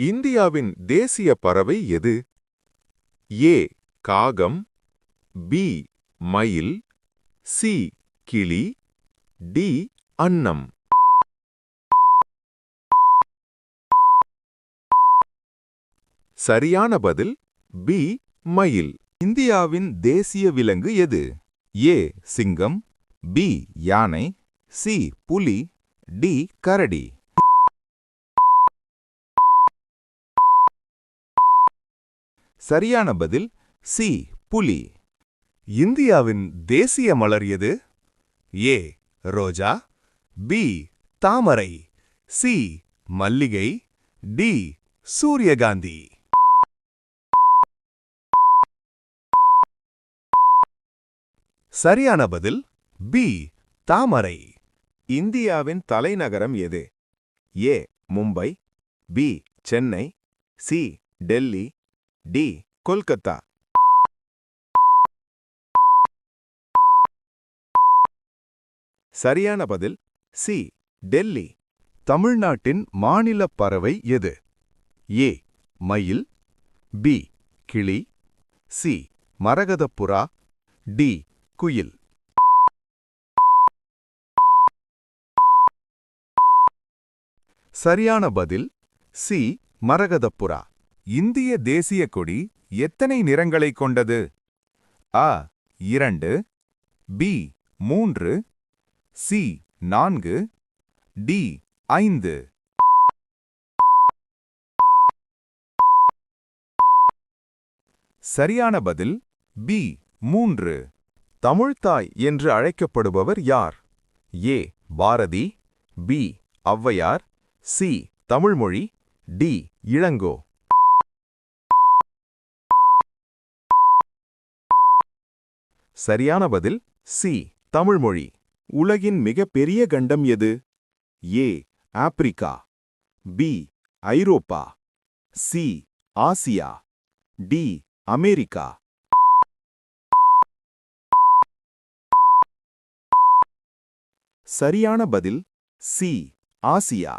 இந்தியாவின் தேசிய பறவை எது? ஏ காகம், பி மயில், சி கிளி, டி அன்னம். சரியான பதில் பி மயில். இந்தியாவின் தேசிய விலங்கு எது? ஏ சிங்கம், பி யானை, சி புலி, டி கரடி. சரியான பதில் சி புலி. இந்தியாவின் தேசிய மலர் எது? ஏ ரோஜா, பி தாமரை, சி மல்லிகை, டி சூரியகாந்தி. சரியான பதில் பி தாமரை. இந்தியாவின் தலைநகரம் எது? A Mumbai, B Chennai, C Delhi, D Kolkata. சரியான பதில் சி டெல்லி. தமிழ்நாட்டின் மாநில பறவை எது? ஏ மயில், பி கிளி, சி மரகதப்புறா, டி குயில். சரியான பதில் சி மரகதப்புறா. இந்திய தேசிய கொடி எத்தனை நிறங்களை கொண்டது? அ 2, பி 3, சி 4, டி 5. சரியான பதில் பி 3. தமிழ்த்தாய் என்று அழைக்கப்படுபவர் யார்? ஏ பாரதி, பி ஔவையார், சி தமிழ்மொழி, டி இளங்கோ. சரியான பதில் சி தமிழ்மொழி. உலகின் மிகப்பெரிய கண்டம் எது? ஏ ஆப்பிரிக்கா, பி ஐரோப்பா, சி ஆசியா, டி அமெரிக்கா. சரியான பதில் சி ஆசியா.